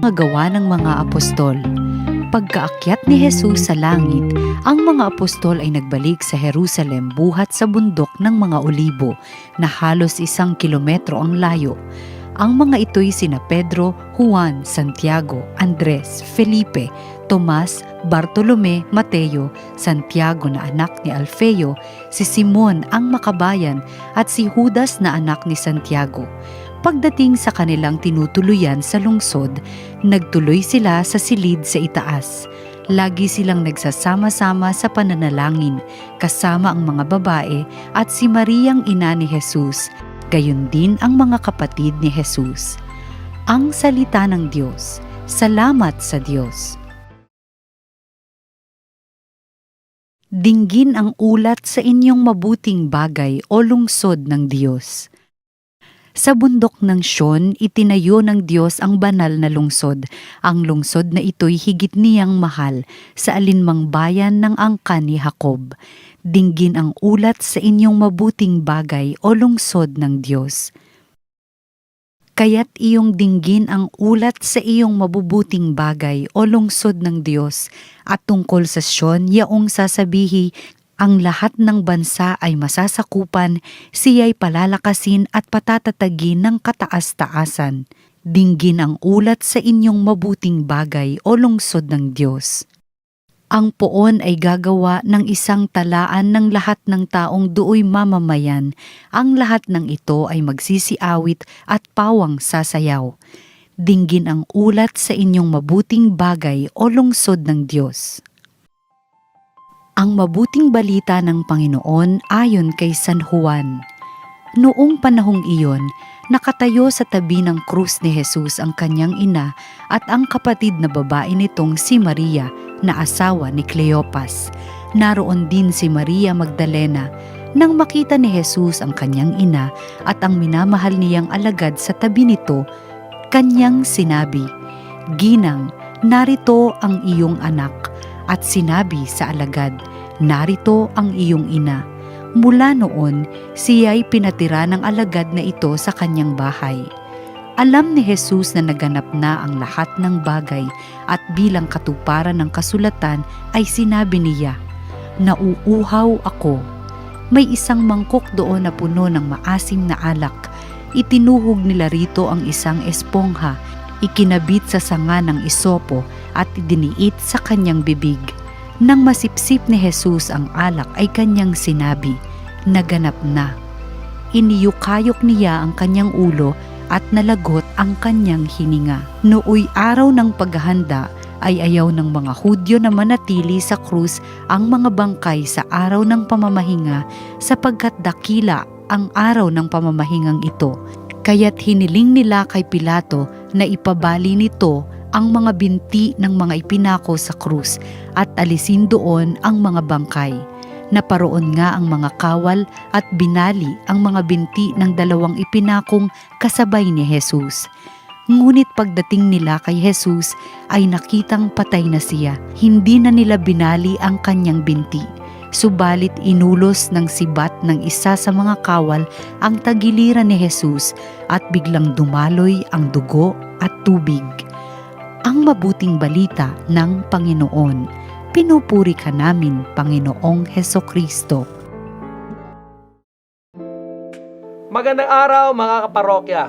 Mga gawa ng mga apostol. Pagkaakyat ni Jesus sa langit, ang mga apostol ay nagbalik sa Jerusalem buhat sa bundok ng mga Olibo na halos 1 kilometro ang layo. Ang mga ito'y sina Pedro, Juan, Santiago, Andres, Felipe, Tomas, Bartolome, Mateo, Santiago na anak ni Alfeo, si Simon ang Makabayan at si Judas na anak ni Santiago. Pagdating sa kanilang tinutuluyan sa lungsod, nagtuloy sila sa silid sa itaas. Lagi silang nagsasama-sama sa pananalangin, kasama ang mga babae at si Mariang ina ni Jesus, gayon din ang mga kapatid ni Jesus. Ang salita ng Diyos. Salamat sa Diyos. Dinggin ang ulat sa inyong mabuting bagay o lungsod ng Diyos. Sa bundok ng Sion, itinayo ng Diyos ang banal na lungsod. Ang lungsod na ito'y higit niyang mahal sa alinmang bayan ng angkan ni Jacob. Dinggin ang ulat sa inyong mabuting bagay o lungsod ng Diyos. Kaya't iyong dinggin ang ulat sa iyong mabubuting bagay o lungsod ng Diyos at tungkol sa Sion, yaong sasabihi, ang lahat ng bansa ay masasakupan, siya'y palalakasin at patatatagin ng kataas-taasan. Dinggin ang ulat sa inyong mabuting bagay o lungsod ng Diyos. Ang poon ay gagawa ng isang talaan ng lahat ng taong dooy mamamayan. Ang lahat ng ito ay magsisiawit at pawang sasayaw. Dinggin ang ulat sa inyong mabuting bagay o lungsod ng Diyos. Ang mabuting balita ng Panginoon ayon kay San Juan. Noong panahong iyon, nakatayo sa tabi ng krus ni Jesus ang kanyang ina at ang kapatid na babae nitong si Maria na asawa ni Cleopas. Naroon din si Maria Magdalena. Nang makita ni Jesus ang kanyang ina at ang minamahal niyang alagad sa tabi nito, kanyang sinabi, "Ginang, narito ang iyong anak." At sinabi sa alagad, "Narito ang iyong ina." Mula noon, siya'y pinatira ng alagad na ito sa kanyang bahay. Alam ni Jesus na naganap na ang lahat ng bagay at bilang katuparan ng kasulatan ay sinabi niya, "Nauuhaw ako." May isang mangkok doon na puno ng maasim na alak. Itinuhog nila rito ang isang espongha, ikinabit sa sanga ng isopo at idiniit sa kanyang bibig. Nang masipsip ni Jesus ang alak ay kanyang sinabi, "Naganap na." Iniyukayok niya ang kanyang ulo at nalagot ang kanyang hininga. Nooy araw ng paghahanda ay ayaw ng mga Hudyo na manatili sa krus ang mga bangkay sa araw ng pamamahinga sapagkat dakila ang araw ng pamamahingang ito. Kaya't hiniling nila kay Pilato na ipabali nito ang mga binti ng mga ipinako sa krus at alisin doon ang mga bangkay. Naparoon nga ang mga kawal at binali ang mga binti ng dalawang ipinakong kasabay ni Jesus. Ngunit pagdating nila kay Jesus ay nakitang patay na siya. Hindi na nila binali ang kanyang binti. Subalit inulos ng sibat ng isa sa mga kawal ang tagiliran ni Jesus at biglang dumaloy ang dugo at tubig. Ang mabuting balita ng Panginoon. Pinupuri ka namin, Panginoong Hesukristo. Magandang araw mga kaparokya.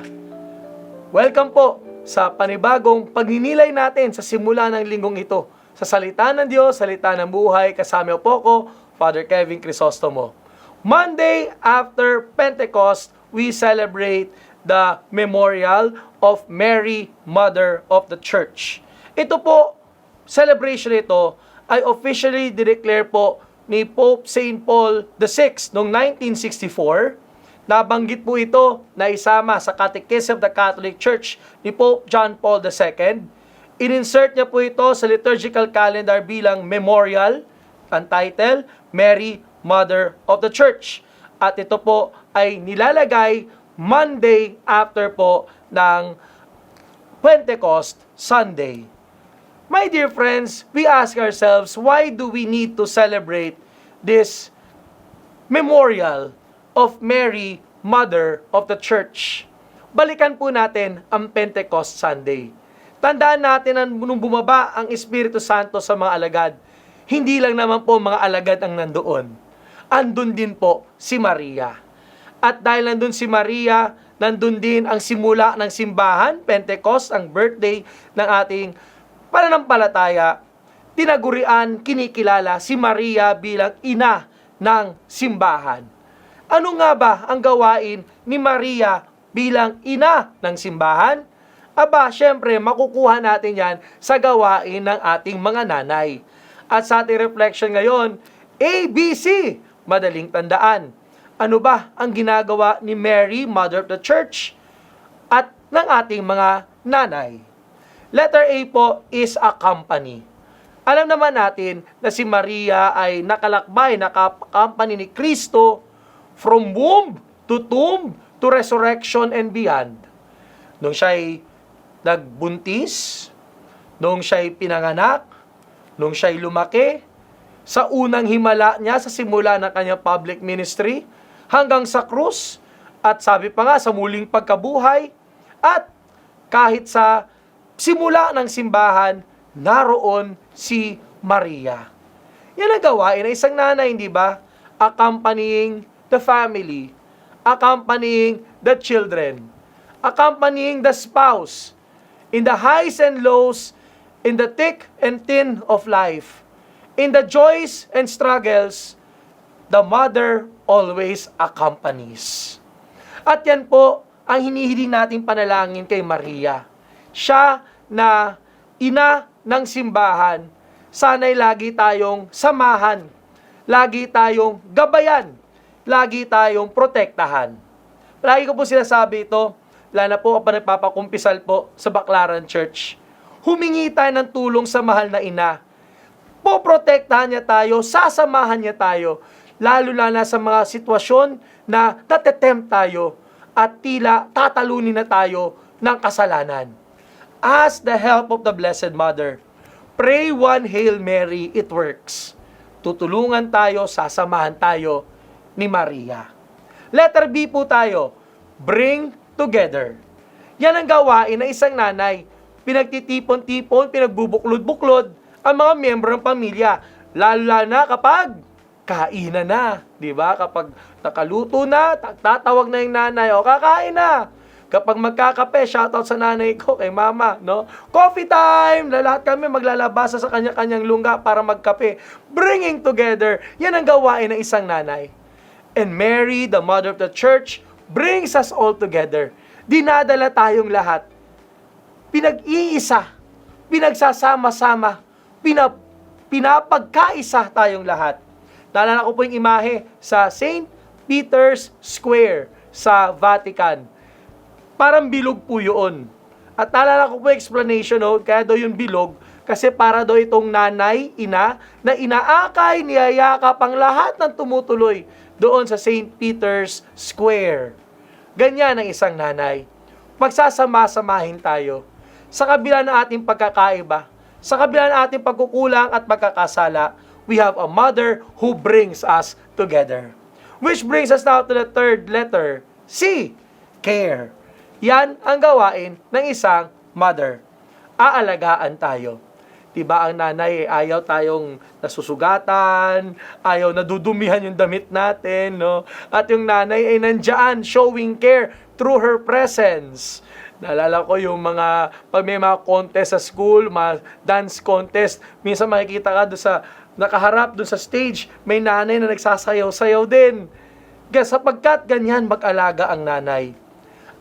Welcome po sa panibagong pagninilay natin sa simula ng linggong ito. Sa salita ng Diyos, salita ng buhay, kasama po ko, Father Kevin Crisostomo. Monday after Pentecost, we celebrate the memorial of Mary, Mother of the Church. Ito po, celebration ito ay officially declare po ni Pope St. Paul VI noong 1964. Nabanggit po ito na isama sa Catechism of the Catholic Church ni Pope John Paul II. In-insert niya po ito sa liturgical calendar bilang memorial, ang title, Mary, Mother of the Church. At ito po ay nilalagay Monday after po ng Pentecost Sunday. My dear friends, we ask ourselves, why do we need to celebrate this memorial of Mary, Mother of the Church? Balikan po natin ang Pentecost Sunday. Tandaan natin na nung bumaba ang Espiritu Santo sa mga alagad, hindi lang naman po mga alagad ang nandoon. Andun din po si Maria. At dahil nandun si Maria, nandun din ang simula ng simbahan, Pentecost, ang birthday ng ating pananampalataya. Tinagurian, kinikilala si Maria bilang ina ng simbahan. Ano nga ba ang gawain ni Maria bilang ina ng simbahan? Aba, syempre, makukuha natin yan sa gawain ng ating mga nanay. At sa ating reflection ngayon, ABC, madaling tandaan. Ano ba ang ginagawa ni Mary, Mother of the Church, at ng ating mga nanay? Letter A po is accompany. Alam naman natin na si Maria ay nakalakbay, nakampany ni Kristo from womb to tomb to resurrection and beyond. Nung siya'y nagbuntis, nung siya'y pinanganak, nung siya'y lumaki, sa unang himala niya sa simula ng kanyang public ministry, hanggang sa krus, at sabi pa nga sa muling pagkabuhay, at kahit sa simula ng simbahan, naroon si Maria. Yan ang gawain ng isang nanay, hindi ba? Accompanying the family, accompanying the children, accompanying the spouse, in the highs and lows, in the thick and thin of life, in the joys and struggles, the mother always accompanies. At yan po ang hinihiling nating panalangin kay Maria. Siya na ina ng simbahan, sana'y lagi tayong samahan, lagi tayong gabayan, lagi tayong protektahan. Lagi ko po sinasabi ito, lalo na po kapag nagpapakumpisal po sa Baclaran Church. Humingi tayo ng tulong sa mahal na ina. Poprotektahan niya tayo, sasamahan niya tayo, lalo na sa mga sitwasyon na tatetempt tayo at tila tatalunin na tayo ng kasalanan. Ask the help of the Blessed Mother. Pray one Hail Mary, it works. Tutulungan tayo, sasamahan tayo ni Maria. Letter B po tayo, bring together. Yan ang gawain ng isang nanay. Pinagtitipon-tipon, pinagbubuklod-buklod ang mga miyembro ng pamilya. Lalo na kapag kainan na. Diba? Kapag nakaluto na, tatawag na yung nanay, o kakain na. Kapag magkakape, shoutout sa nanay ko, kay mama, no? Coffee time! Lahat kami maglalabasa sa kanya-kanyang lungga para magkape. Bringing together. Yan ang gawain ng isang nanay. And Mary, the Mother of the Church, brings us all together. Dinadala tayong lahat. Pinag-iisa, pinagsasama-sama, pinapagkaisa tayong lahat. Naalala ko po yung imahe sa St. Peter's Square sa Vatican. Parang bilog po yun. At naalala ko po yung explanation, no? Kaya daw yung bilog, kasi para daw itong nanay, ina, na inaakay, niyayakap ang lahat ng tumutuloy doon sa St. Peter's Square. Ganyan ang isang nanay. Magsasama-samahin tayo. Sa kabila ng ating pagkakaiba, sa kabila ng ating pagkukulang at pagkakasala, we have a mother who brings us together. Which brings us now to the third letter, C, care. Yan ang gawain ng isang mother. Aalagaan tayo. Diba ang nanay, ayaw tayong nasusugatan, ayaw nadudumihan yung damit natin, no? At yung nanay ay nandyan, showing care through her presence. Naalala ko yung mga, pag may mga contest sa school, mga dance contest, minsan makikita ka doon sa, nakaharap doon sa stage, may nanay na nagsasayaw-sayaw din. Sapagkat ganyan mag-alaga ang nanay.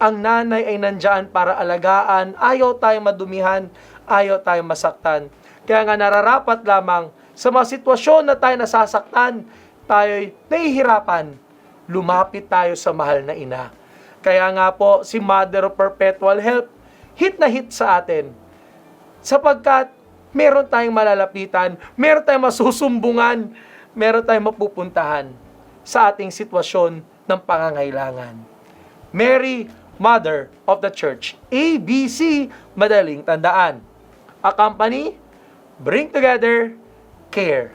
Ang nanay ay nandyan para alagaan, ayaw tayong madumihan, ayaw tayong masaktan. Kaya nga nararapat lamang sa mga sitwasyon na tayo nasasaktan, tayo'y nahihirapan, lumapit tayo sa mahal na ina. Kaya nga po, si Mother of Perpetual Help, hit na hit sa atin. Sapagkat meron tayong malalapitan, meron tayong masusumbungan, meron tayong mapupuntahan sa ating sitwasyon ng pangangailangan. Mary, Mother of the Church. ABC, madaling tandaan. Accompany, bring together, care.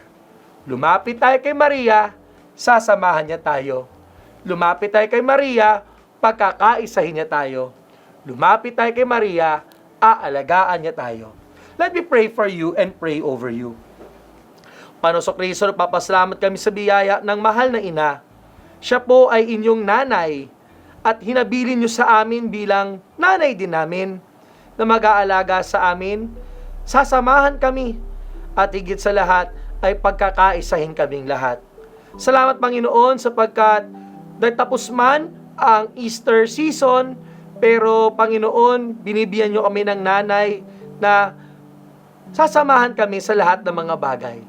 Lumapit tayo kay Maria, sasamahan niya tayo. Lumapit tayo kay Maria, pagkakaisahin niya tayo. Lumapit tayo kay Maria, aalagaan niya tayo. Let me pray for you and pray over you. Panginoong Kristo, papasalamat kami sa biyaya ng mahal na ina. Siya po ay inyong nanay at hinabilin niyo sa amin bilang nanay din namin na mag-aalaga sa amin. Sasamahan kami at higit sa lahat ay pagkakaisahin kaming lahat. Salamat Panginoon sapagkat nagtapos man ang Easter season, pero Panginoon, binibigyan niyo kami ng nanay na sasamahan kami sa lahat ng mga bagay.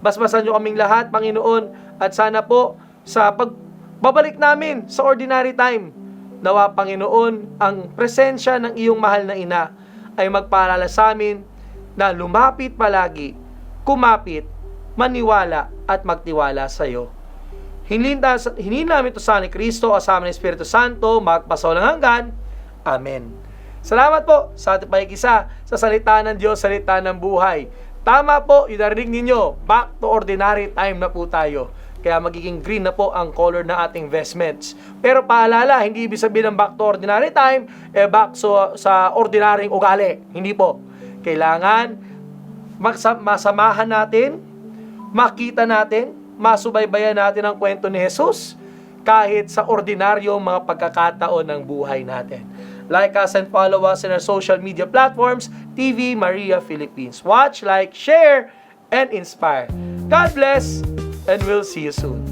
Basbasan niyo kaming lahat, Panginoon, at sana po sa pagbabalik namin sa ordinary time, nawa, Panginoon, ang presensya ng iyong mahal na ina ay magpaalala sa amin na lumapit palagi, kumapit, maniwala at magtiwala sa iyo. Hinilin namin ito sa ni Kristo, kasama ng Espiritu Santo, magpasaw ng hanggan. Amen. Salamat po sa ating pakikisa sa salita ng Diyos, salita ng buhay. Tama po, yung narinig ninyo, back to ordinary time na po tayo. Kaya magiging green na po ang color ng ating vestments. Pero paalala, hindi ibig sabihin ng back to ordinary time, back sa ordinaryong ugali. Hindi po. Kailangan masamahan natin, makita natin, masubaybayan natin ang kwento ni Jesus kahit sa ordinaryong mga pagkakataon ng buhay natin. Like us and follow us in our social media platforms, TV Maria Philippines. Watch, like, share, and inspire. God bless, and we'll see you soon.